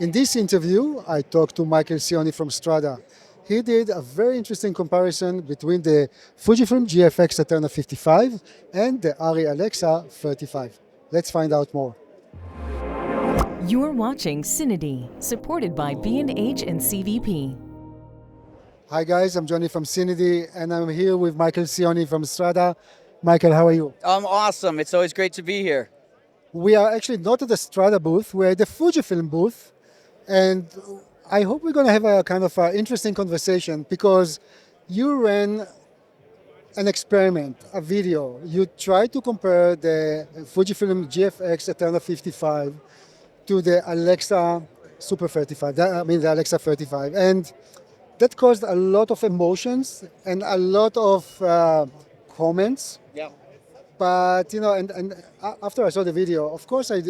In this interview, I talked to Michael Cioni from Strada. He did a very interesting comparison between the FUJIFILM GFX ETERNA 55 and the ARRI ALEXA 35. Let's find out more. You're watching CineD, supported by B&H and CVP. Hi guys, I'm Johnnie from CineD and I'm here with Michael Cioni from Strada. Michael, how are you? I'm awesome. It's always great to be here. We are actually not at the Strada booth, we're at the FUJIFILM booth. And I hope we're going to have a kind of interesting conversation because you ran an experiment, a video. You tried to compare the Fujifilm GFX ETERNA 55 to the Alexa Super 35, the Alexa 35. And that caused a lot of emotions and a lot of comments. Yeah. But, and after I saw the video, of course, I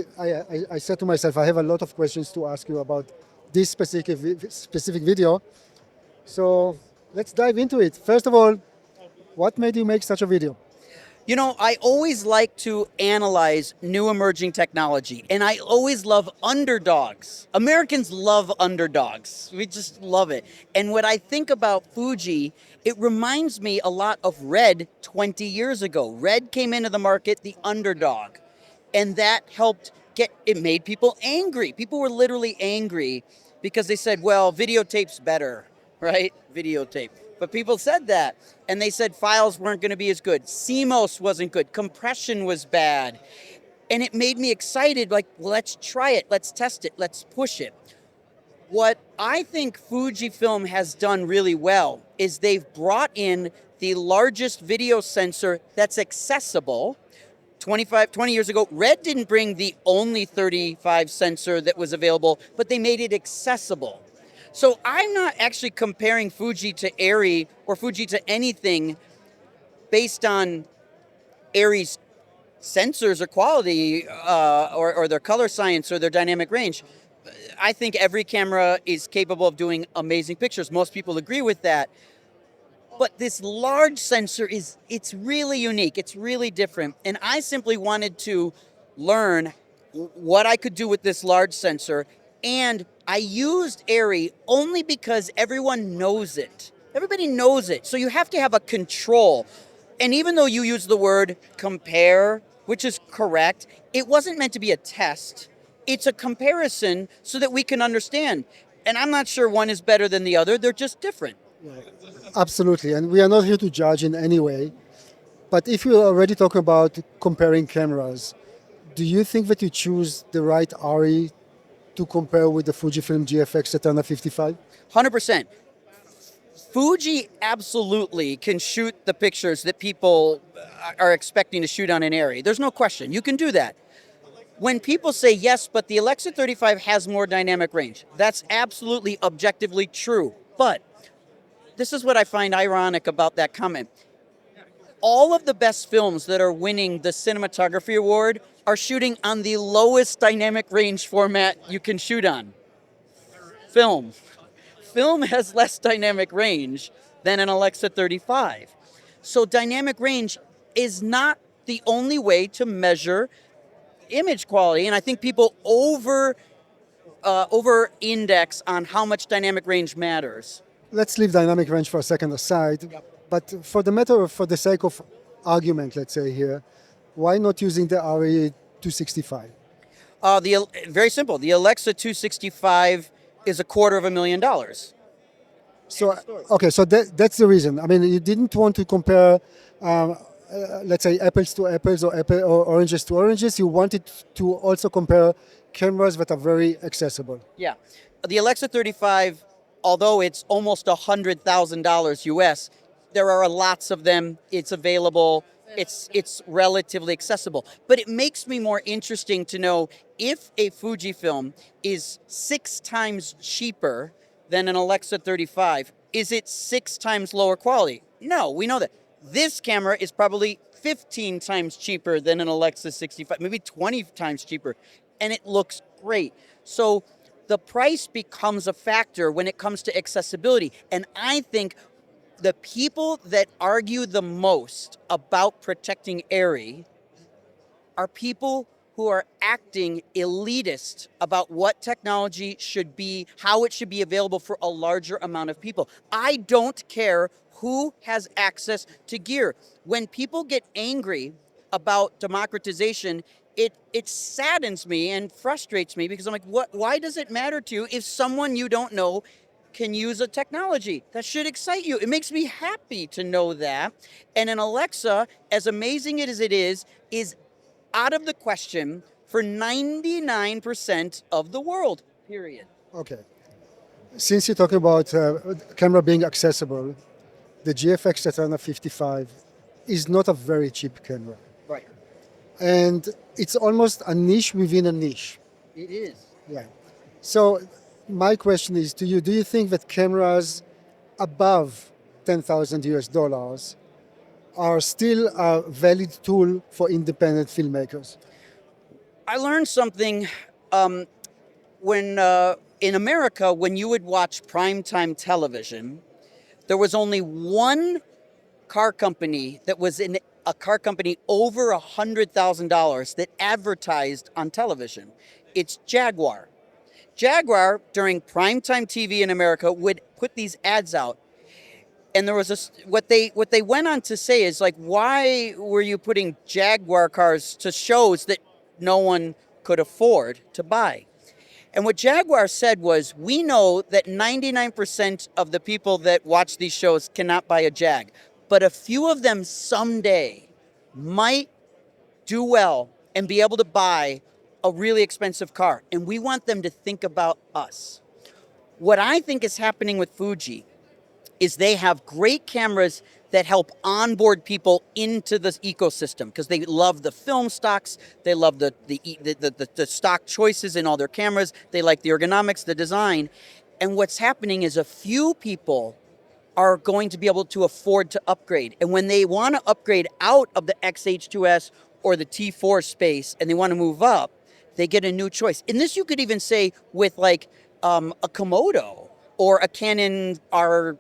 said to myself, I have a lot of questions to ask you about this specific video. So let's dive into it. First of all, what made you make such a video? You know, I always like to analyze new emerging technology, and I always love underdogs. Americans love underdogs. We just love it. And when I think about Fuji, it reminds me a lot of Red 20 years ago. Red came into the market, the underdog, and that it made people angry. People were literally angry because they said, well, videotape's better, right? Videotape. But people said that, and they said files weren't going to be as good. CMOS wasn't good. Compression was bad. And it made me excited, like, well, let's try it. Let's test it. Let's push it. What I think Fujifilm has done really well is they've brought in the largest video sensor that's accessible. 20 years ago, Red didn't bring the only 35 sensor that was available, but they made it accessible. So I'm not actually comparing Fuji to ARRI or Fuji to anything based on ARRI's sensors or quality or their color science or their dynamic range. I think every camera is capable of doing amazing pictures. Most people agree with that. But this large sensor it's really unique. It's really different. And I simply wanted to learn what I could do with this large sensor. And I used ARRI only because everyone knows it. Everybody knows it. So you have to have a control. And even though you use the word compare, which is correct, it wasn't meant to be a test. It's a comparison so that we can understand. And I'm not sure one is better than the other. They're just different. Absolutely. And we are not here to judge in any way. But if you're already talking about comparing cameras, do you think that you choose the right ARRI to compare with the Fujifilm GFX ETERNA 55? 100%. Fuji absolutely can shoot the pictures that people are expecting to shoot on an ARRI. There's no question. You can do that. When people say, yes, but the Alexa 35 has more dynamic range, that's absolutely objectively true. But this is what I find ironic about that comment. All of the best films that are winning the cinematography award are shooting on the lowest dynamic range format you can shoot on. Film. Film has less dynamic range than an Alexa 35. So dynamic range is not the only way to measure image quality. And I think people over-index on how much dynamic range matters. Let's leave dynamic range for a second aside. Yep. But for the sake of argument, let's say here, why not using the ARRI 265? Very simple. The Alexa 265 is $250,000. So, okay, so that's the reason. I mean, you didn't want to compare, let's say, apples to apples or oranges to oranges. You wanted to also compare cameras that are very accessible. Yeah. The Alexa 35, although it's almost $100,000 US, there are lots of them. It's available. It's relatively accessible. But it makes me more interesting to know if a Fujifilm is 6 times cheaper than an Alexa 35, is it 6 times lower quality? No, we know that. This camera is probably 15 times cheaper than an Alexa 65, maybe 20 times cheaper, and it looks great. So the price becomes a factor when it comes to accessibility. And I think the people that argue the most about protecting ARRI are people who are acting elitist about what technology should be, how it should be available for a larger amount of people. I don't care who has access to gear. When people get angry about democratization, it saddens me and frustrates me because I'm like, why does it matter to you if someone you don't know can use a technology? That should excite you. It makes me happy to know that. And an Alexa, as amazing as it is out of the question for 99% of the world, period. Okay. Since you're talking about camera being accessible, the GFX Eterna 55 is not a very cheap camera. Right. And it's almost a niche within a niche. It is. Yeah. So my question is to you, do you think that cameras above 10,000 US dollars are still a valid tool for independent filmmakers? I learned something when in America, when you would watch primetime television, there was only one car company that was in a car company over $100,000 that advertised on television. It's Jaguar. Jaguar, during primetime TV in America, would put these ads out. And there was what they went on to say is like, why were you putting Jaguar cars to shows that no one could afford to buy? And what Jaguar said was, we know that 99% of the people that watch these shows cannot buy a Jag, but a few of them someday might do well and be able to buy a really expensive car. And we want them to think about us. What I think is happening with Fuji is they have great cameras that help onboard people into this ecosystem because they love the film stocks, they love the stock choices in all their cameras, they like the ergonomics, the design. And what's happening is a few people are going to be able to afford to upgrade. And when they want to upgrade out of the XH2S or the T4 space and they want to move up, they get a new choice. And this you could even say with like a Komodo or a Canon R5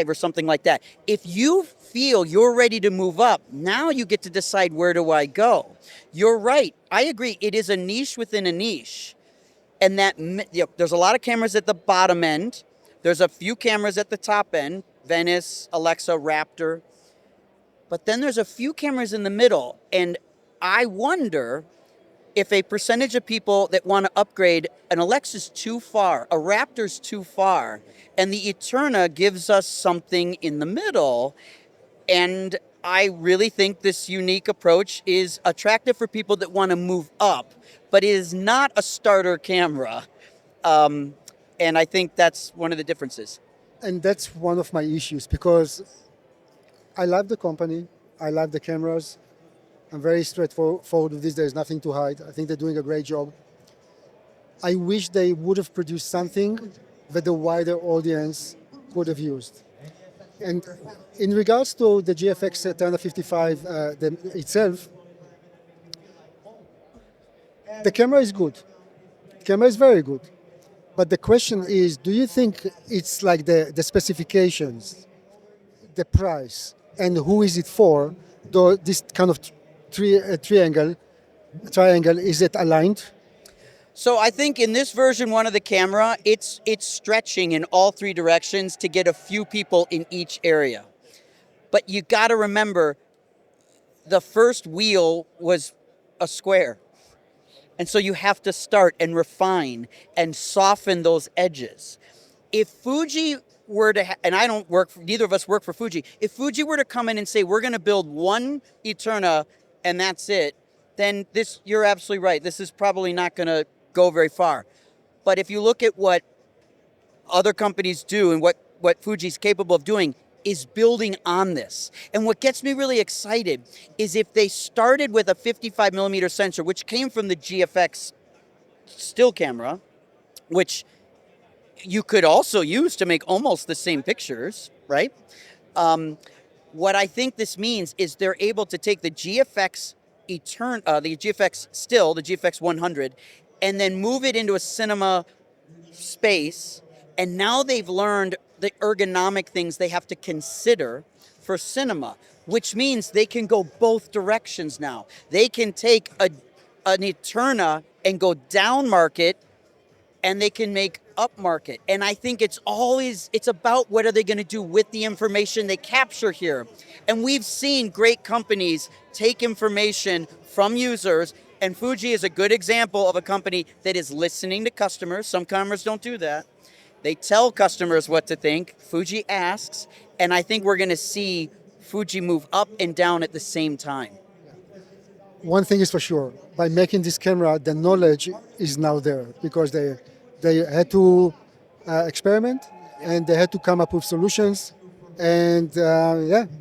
or something like that. If you feel you're ready to move up, now you get to decide, where do I go? You're right. I agree. It is a niche within a niche. And that there's a lot of cameras at the bottom end. There's a few cameras at the top end, Venice, Alexa, Raptor. But then there's a few cameras in the middle. And I wonder if a percentage of people that want to upgrade, an Alexa's too far, a Raptor's too far, and the Eterna gives us something in the middle. And I really think this unique approach is attractive for people that want to move up, but it is not a starter camera. And I think that's one of the differences. And that's one of my issues because I love the company, I love the cameras. I'm very straightforward with this. There's nothing to hide. I think they're doing a great job. I wish they would have produced something that the wider audience could have used. And in regards to the GFX Eterna 55 itself, the camera is good. The camera is very good. But the question is, do you think it's like the specifications, the price, and who is it for? Though this kind of triangle, is it aligned? So I think in this version one of the camera, it's stretching in all three directions to get a few people in each area. But you got to remember, the first wheel was a square. And so you have to start and refine and soften those edges. If Fuji were to, and I don't work, neither of us work for Fuji, if Fuji were to come in and say, we're going to build one Eterna and that's it, then this, you're absolutely right. This is probably not going to go very far. But if you look at what other companies do and what Fuji's capable of doing, is building on this. And what gets me really excited is if they started with a 55 millimeter sensor, which came from the GFX still camera, which you could also use to make almost the same pictures, right? What I think this means is they're able to take the GFX the GFX still, the GFX 100, and then move it into a cinema space. And now they've learned the ergonomic things they have to consider for cinema, which means they can go both directions now. They can take a an Eterna and go down market, and they can make up market. And I think it's about what are they going to do with the information they capture here. And we've seen great companies take information from users, and Fuji is a good example of a company that is listening to customers. Some customers don't do that. They tell customers what to think. Fuji asks, and I think we're going to see Fuji move up and down at the same time. One thing is for sure, by making this camera, the knowledge is now there because they had to experiment and they had to come up with solutions, and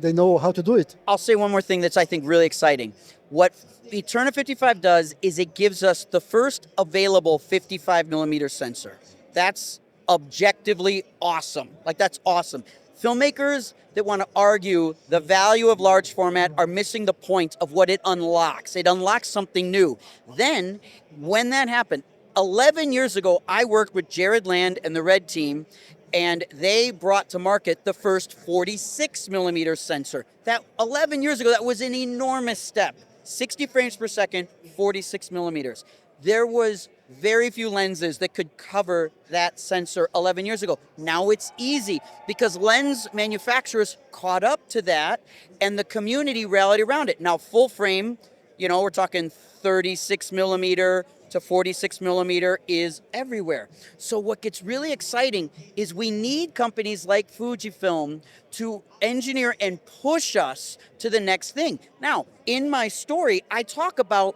they know how to do it. I'll say one more thing that's, I think, really exciting. What Eterna 55 does is it gives us the first available 55 millimeter sensor. That's objectively awesome. Like, that's awesome. Filmmakers that want to argue the value of large format are missing the point of what it unlocks. It unlocks something new. Then, when that happened, 11 years ago, I worked with Jared Land and the Red team, and they brought to market the first 46 millimeter sensor. That 11 years ago, that was an enormous step. 60 frames per second, 46 millimeters. There was very few lenses that could cover that sensor 11 years ago. Now it's easy because lens manufacturers caught up to that and the community rallied around it. Now full frame, we're talking 36 millimeter to 46 millimeter is everywhere. So what gets really exciting is we need companies like Fujifilm to engineer and push us to the next thing. Now, in my story, I talk about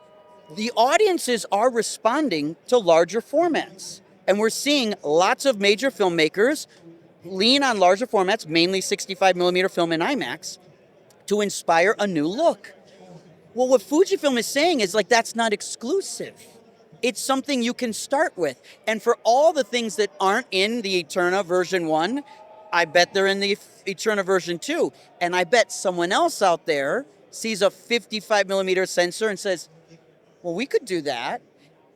the audiences are responding to larger formats. And we're seeing lots of major filmmakers lean on larger formats, mainly 65 millimeter film and IMAX, to inspire a new look. Well, what Fujifilm is saying is that's not exclusive. It's something you can start with. And for all the things that aren't in the Eterna version 1, I bet they're in the Eterna version 2. And I bet someone else out there sees a 55 millimeter sensor and says, well, we could do that.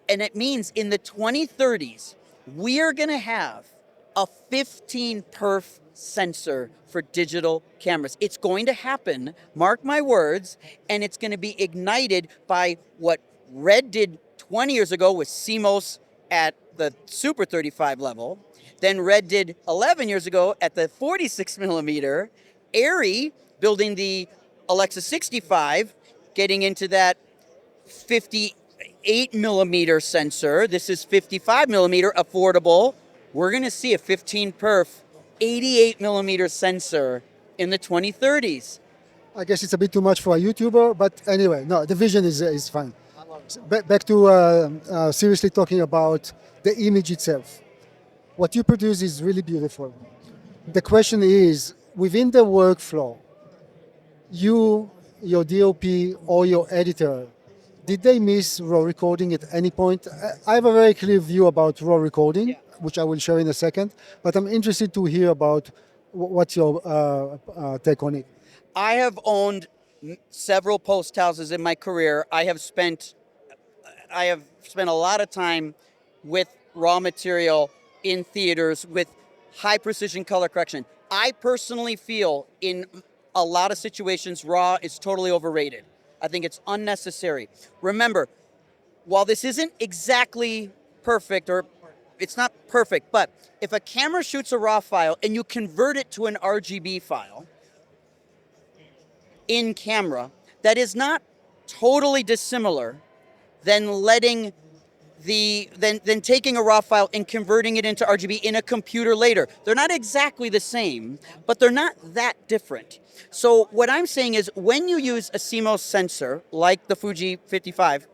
And it means in the 2030s, we are going to have a 15 perf sensor for digital cameras. It's going to happen, mark my words, and it's going to be ignited by what Red did 20 years ago with CMOS at the Super 35 level. Then Red did 11 years ago at the 46 millimeter. ARRI building the Alexa 65, getting into that 58 millimeter sensor. This is 55 millimeter, affordable. We're going to see a 15 perf 88 millimeter sensor in the 2030s. I guess it's a bit too much for a YouTuber, but anyway, no, the vision is fine. Back to seriously talking about the image itself. What you produce is really beautiful. The question is, within the workflow, your DOP or your editor, did they miss raw recording at any point? I have a very clear view about raw recording, which I will share in a second, but I'm interested to hear about what's your take on it. I have owned several post houses in my career. I have spent a lot of time with raw material in theaters with high precision color correction. I personally feel in a lot of situations raw is totally overrated. I think it's unnecessary. Remember, while this isn't exactly perfect, or it's not perfect, but if a camera shoots a raw file and you convert it to an RGB file in camera, that is not totally dissimilar than taking a raw file and converting it into RGB in a computer later. They're not exactly the same, but they're not that different. So what I'm saying is when you use a CMOS sensor like the Fuji 55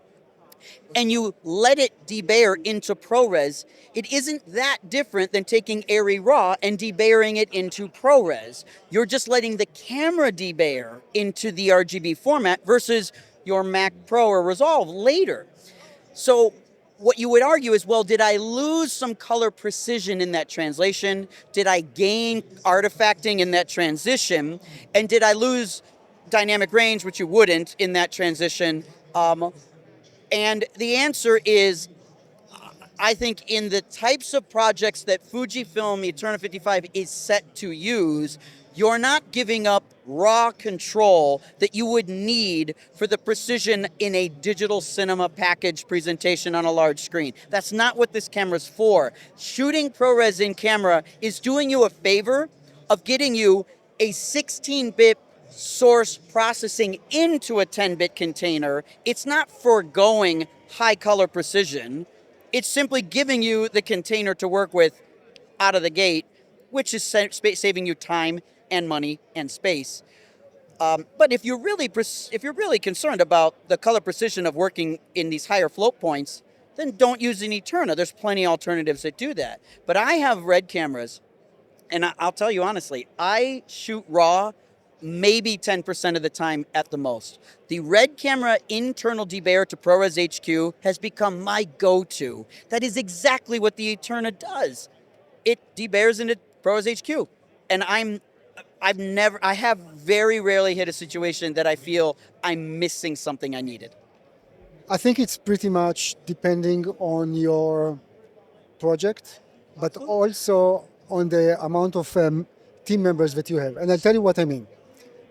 and you let it debayer into ProRes, it isn't that different than taking ARRI RAW and debayering it into ProRes. You're just letting the camera debayer into the RGB format versus your Mac Pro or Resolve later. So what you would argue is, well, did I lose some color precision in that translation? Did I gain artifacting in that transition? And did I lose dynamic range, which you wouldn't in that transition? And the answer is, I think in the types of projects that Fujifilm Eterna 55 is set to use, you're not giving up raw control that you would need for the precision in a digital cinema package presentation on a large screen. That's not what this camera's for. Shooting ProRes in camera is doing you a favor of getting you a 16-bit source processing into a 10-bit container. It's not foregoing high color precision. It's simply giving you the container to work with out of the gate, which is saving you time and money and space. But if you're really concerned about the color precision of working in these higher float points, then don't use an Eterna. There's plenty of alternatives that do that. But I have RED cameras, and I'll tell you honestly, I shoot RAW maybe 10% of the time at the most. The RED camera internal debayer to ProRes HQ has become my go-to. That is exactly what the Eterna does. It debayers into ProRes HQ, and I have very rarely hit a situation that I feel I'm missing something I needed. I think it's pretty much depending on your project, but also on the amount of team members that you have. And I'll tell you what I mean.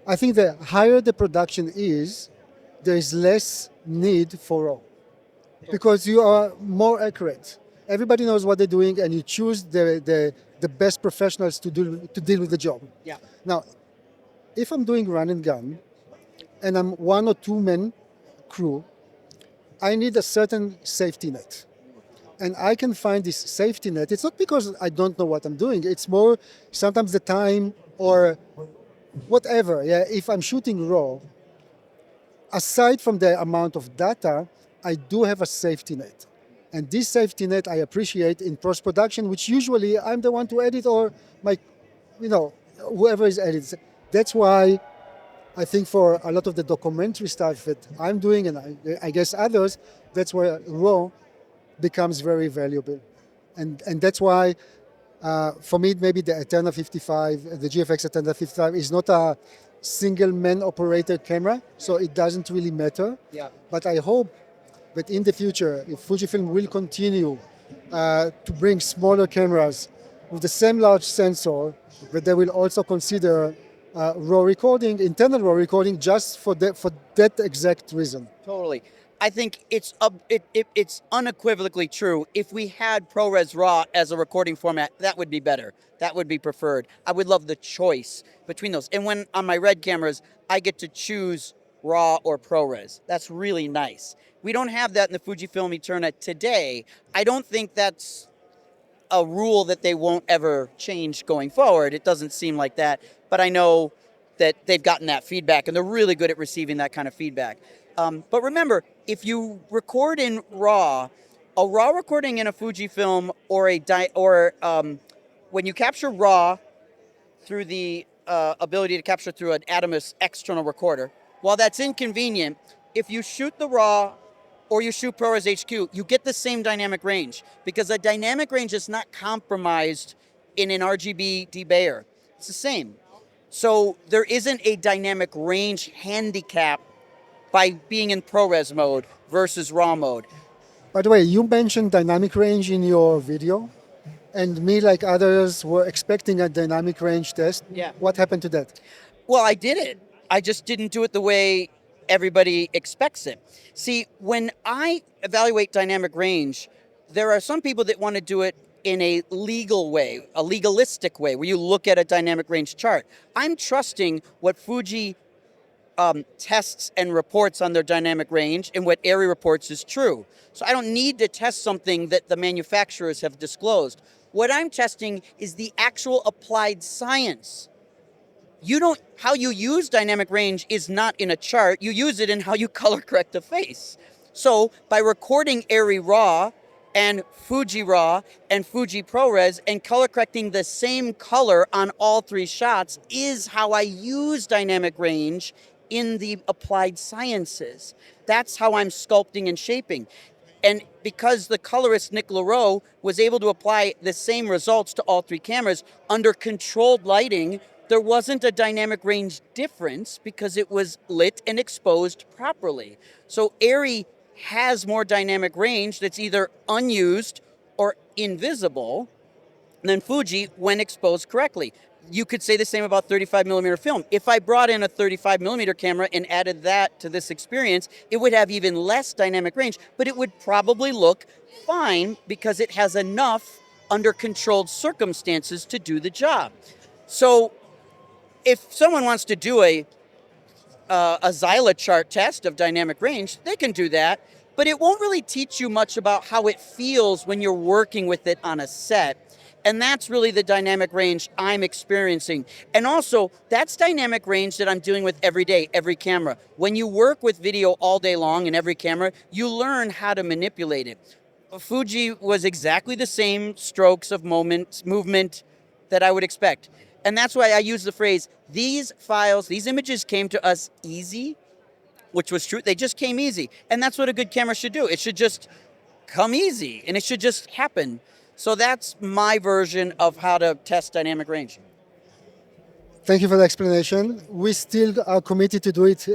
I think the higher the production is, there is less need for RAW because you are more accurate. Everybody knows what they're doing, and you choose the best professionals to deal with the job. Yeah. Now, if I'm doing run and gun, and I'm 1 or 2 men crew, I need a certain safety net. And I can find this safety net. It's not because I don't know what I'm doing. It's more sometimes the time or whatever. Yeah, if I'm shooting RAW, aside from the amount of data, I do have a safety net. And this safety net I appreciate in post-production, which usually I'm the one to edit or whoever is editing. That's why I think for a lot of the documentary stuff that I'm doing, and I guess others, that's where RAW becomes very valuable. And that's why, for me, maybe the Eterna 55, the GFX Eterna 55 is not a single man operated camera, so it doesn't really matter. Yeah. But I hope that in the future, if Fujifilm will continue to bring smaller cameras with the same large sensor, that they will also consider RAW recording, internal RAW recording, just for that exact reason. Totally. I think it's unequivocally true. If we had ProRes RAW as a recording format, that would be better. That would be preferred. I would love the choice between those. And when on my RED cameras, I get to choose RAW or ProRes. That's really nice. We don't have that in the Fujifilm Eterna today. I don't think that's a rule that they won't ever change going forward. It doesn't seem like that. But I know that they've gotten that feedback, and they're really good at receiving that kind of feedback. But remember, if you record in RAW, a RAW recording in a Fujifilm or when you capture RAW through the ability to capture through an Atomos external recorder, while that's inconvenient, if you shoot the RAW or you shoot ProRes HQ, you get the same dynamic range because the dynamic range is not compromised in an RGB debayer. It's the same. So there isn't a dynamic range handicap by being in ProRes mode versus RAW mode. By the way, you mentioned dynamic range in your video, and me, like others, were expecting a dynamic range test. Yeah. What happened to that? Well, I did it. I just didn't do it the way everybody expects it. See, when I evaluate dynamic range, there are some people that want to do it in a legal way, a legalistic way, where you look at a dynamic range chart. I'm trusting what Fuji tests and reports on their dynamic range, and what ARRI reports is true. So I don't need to test something that the manufacturers have disclosed. What I'm testing is the actual applied science. How you use dynamic range is not in a chart. You use it in how you color correct a face. So by recording ARRI RAW and Fuji RAW and Fuji ProRes and color correcting the same color on all 3 shots is how I use dynamic range in the applied sciences. That's how I'm sculpting and shaping. And because the colorist Nick Leroux was able to apply the same results to all 3 cameras under controlled lighting, there wasn't a dynamic range difference because it was lit and exposed properly. So ARRI has more dynamic range that's either unused or invisible than Fuji when exposed correctly. You could say the same about 35 millimeter film. If I brought in a 35 millimeter camera and added that to this experience, it would have even less dynamic range, but it would probably look fine because it has enough under controlled circumstances to do the job. So if someone wants to do a Xyla chart test of dynamic range, they can do that, but it won't really teach you much about how it feels when you're working with it on a set. And that's really the dynamic range I'm experiencing. And also, that's dynamic range that I'm dealing with every day, every camera. When you work with video all day long in every camera, you learn how to manipulate it. Fuji was exactly the same strokes of movement that I would expect. And that's why I use the phrase, these files, these images came to us easy, which was true. They just came easy. And that's what a good camera should do. It should just come easy, and it should just happen. So that's my version of how to test dynamic range. Thank you for the explanation. We still are committed to do it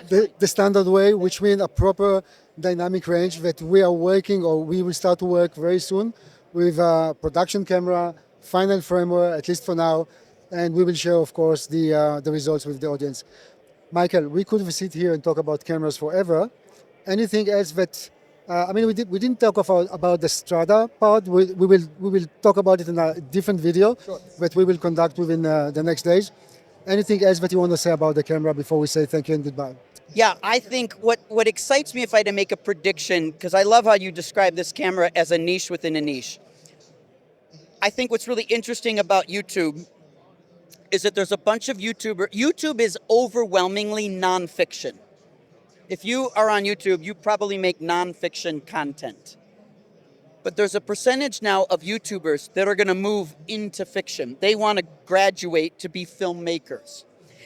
the standard way, which means a proper dynamic range that we are working, or we will start to work very soon with a production camera, final firmware, at least for now, and we will share, of course, the results with the audience. Michael, we could sit here and talk about cameras forever. Anything else that we didn't talk about the Strada part. We will talk about it in a different video that we will conduct within the next days. Anything else that you want to say about the camera before we say thank you and goodbye? Yeah, I think what excites me, if I had to make a prediction, because I love how you describe this camera as a niche within a niche. I think what's really interesting about YouTube is that there's a bunch of YouTube is overwhelmingly nonfiction. If you are on YouTube, you probably make nonfiction content. But there's a percentage now of YouTubers that are going to move into fiction. They want to graduate to be filmmakers.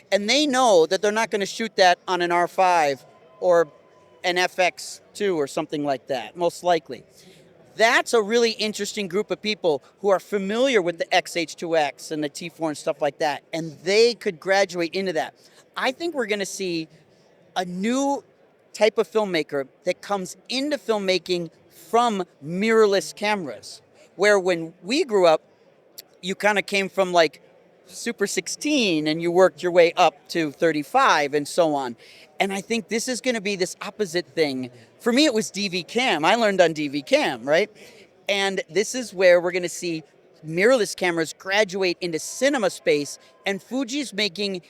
And they know that they're not going to shoot that on an R5 or an FX2 or something like that, most likely. That's a really interesting group of people who are familiar with the XH2X and the T4 and stuff like that. And they could graduate into that. I think we're going to see a new type of filmmaker that comes into filmmaking from mirrorless cameras, where when we grew up, you kind of came from like Super 16 and you worked your way up to 35 and so on. And I think this is going to be this opposite thing. For me, it was DV cam. I learned on DV cam, right? And this is where we're going to see mirrorless cameras graduate into cinema space, and Fuji's making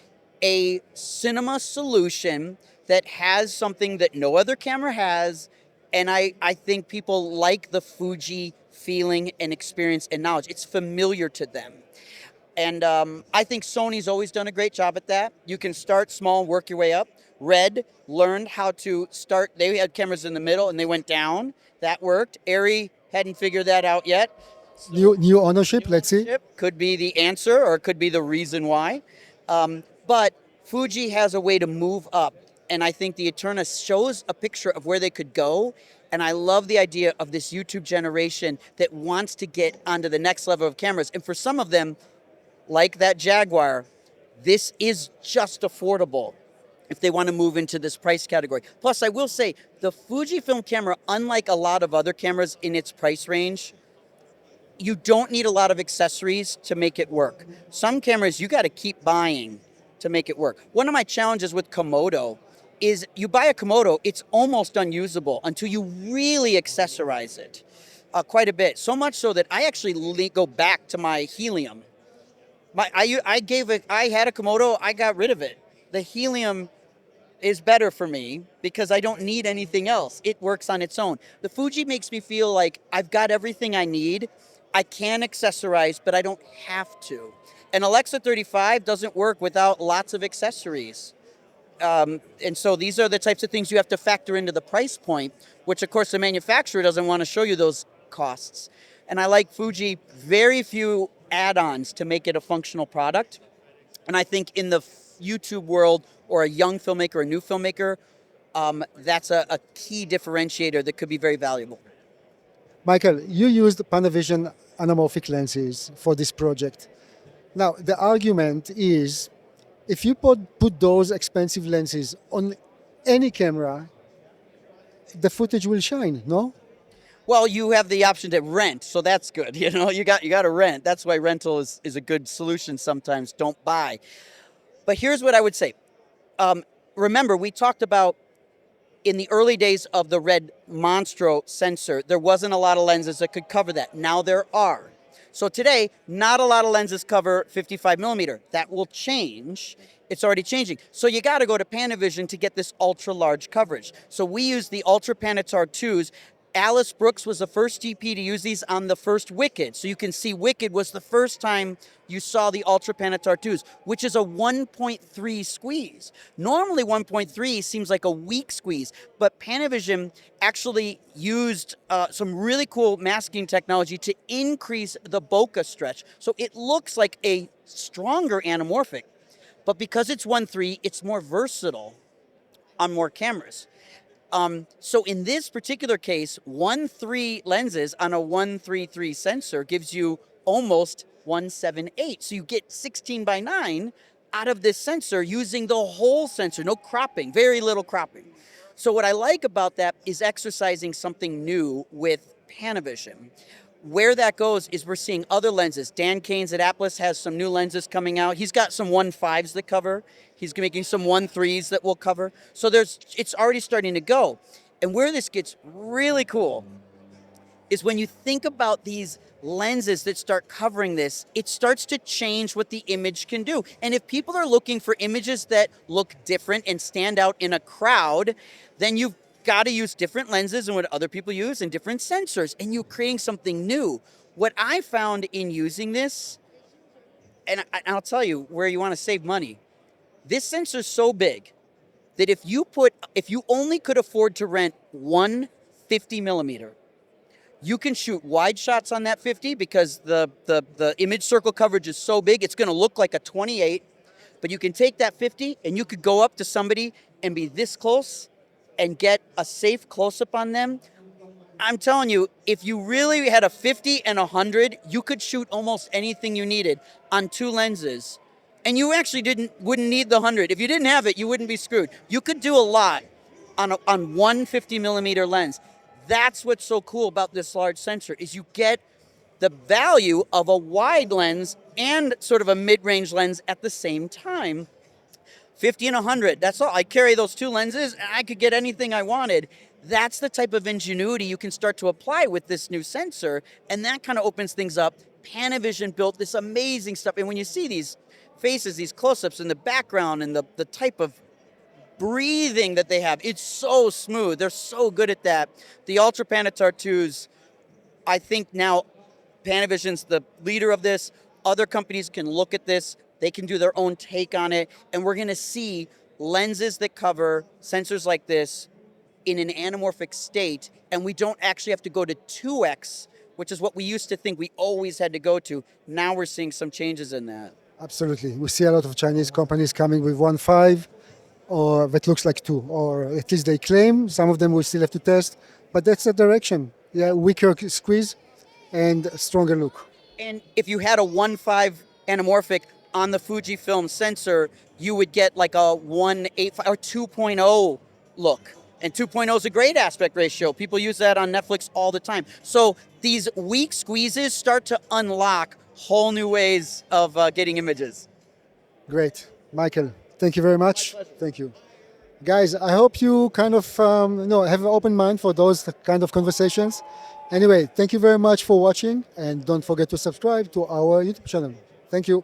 a cinema solution that has something that no other camera has, and I think people like the Fuji feeling and experience and knowledge. It's familiar to them. And I think Sony's always done a great job at that. You can start small and work your way up. Red learned how to start. They had cameras in the middle and they went down. That worked. ARRI hadn't figured that out yet. New ownership, let's see. Could be the answer, or it could be the reason why. But Fuji has a way to move up. And I think the Eterna shows a picture of where they could go. And I love the idea of this YouTube generation that wants to get onto the next level of cameras. And for some of them, like that Jaguar, this is just affordable if they want to move into this price category. Plus, I will say, the Fujifilm camera, unlike a lot of other cameras in its price range, you don't need a lot of accessories to make it work. Some cameras, you got to keep buying to make it work. One of my challenges with Komodo is you buy a Komodo, it's almost unusable until you really accessorize it quite a bit. So much so that I actually go back to my helium. I had a Komodo, I got rid of it. The helium is better for me because I don't need anything else. It works on its own. The Fuji makes me feel like I've got everything I need. I can accessorize, but I don't have to. And Alexa 35 doesn't work without lots of accessories. And so these are the types of things you have to factor into the price point, which of course the manufacturer doesn't want to show you those costs. And I like Fuji, very few add-ons to make it a functional product. And I think in the YouTube world, or a young filmmaker, a new filmmaker, that's a key differentiator that could be very valuable. Michael, you used Panavision anamorphic lenses for this project. Now, the argument is, if you put those expensive lenses on any camera, the footage will shine, no? Well, you have the option to rent, so that's good. You got to rent. That's why rental is a good solution sometimes. Don't buy. But here's what I would say. Remember, we talked about in the early days of the Red Monstro sensor, there wasn't a lot of lenses that could cover that. Now there are. So today, not a lot of lenses cover 55 millimeter. That will change. It's already changing. So you got to go to Panavision to get this ultra large coverage. So we use the Ultra Panatar 2s. Alice Brooks was the first GP to use these on the first Wicked. So you can see Wicked was the first time you saw the Ultra Panatar 2s, which is a 1.3 squeeze. Normally 1.3 seems like a weak squeeze, but Panavision actually used some really cool masking technology to increase the bokeh stretch. So it looks like a stronger anamorphic, but because it's 1.3, it's more versatile on more cameras. So in this particular case, 1.3 lenses on a 1.33 sensor gives you almost 1.78. So you get 16:9 out of this sensor using the whole sensor, no cropping, very little cropping. So what I like about that is exercising something new with Panavision. Where that goes is we're seeing other lenses. Dan Keynes at Atlas has some new lenses coming out. He's got some 1.5s that cover. He's making some 1.3s that will cover. So it's already starting to go. And where this gets really cool is when you think about these lenses that start covering this, it starts to change what the image can do. And if people are looking for images that look different and stand out in a crowd, then you've got to use different lenses than what other people use and different sensors, and you're creating something new. What I found in using this, and I'll tell you where you want to save money, this sensor is so big that if you only could afford to rent one 50 millimeter, you can shoot wide shots on that 50 because the image circle coverage is so big, it's going to look like a 28, but you can take that 50 and you could go up to somebody and be this close and get a safe close-up on them. I'm telling you, if you really had a 50 and 100, you could shoot almost anything you needed on two lenses. And you actually wouldn't need the 100. If you didn't have it, you wouldn't be screwed. You could do a lot on one 50 millimeter lens. That's what's so cool about this large sensor is you get the value of a wide lens and sort of a mid-range lens at the same time. 50 and 100, that's all. I carry those two lenses and I could get anything I wanted. That's the type of ingenuity you can start to apply with this new sensor, and that kind of opens things up. Panavision built this amazing stuff, and when you see these faces, these close-ups in the background and the type of breathing that they have, it's so smooth. They're so good at that. The Ultra Panatar 2s, I think now Panavision's the leader of this. Other companies can look at this. They can do their own take on it, and we're going to see lenses that cover sensors like this in an anamorphic state, and we don't actually have to go to 2x, which is what we used to think we always had to go to. Now we're seeing some changes in that. Absolutely. We see a lot of Chinese companies coming with 1.5 or that looks like 2, or at least they claim. Some of them we still have to test, but that's the direction. Yeah, weaker squeeze and stronger look. And if you had a 1.5 anamorphic on the Fujifilm sensor, you would get like a 1.85 or 2.0 look. And 2.0 is a great aspect ratio. People use that on Netflix all the time. So these weak squeezes start to unlock whole new ways of getting images. Great. Michael, thank you very much. Thank you. Guys, I hope you kind of have an open mind for those kind of conversations. Anyway, thank you very much for watching, and don't forget to subscribe to our YouTube channel. Thank you.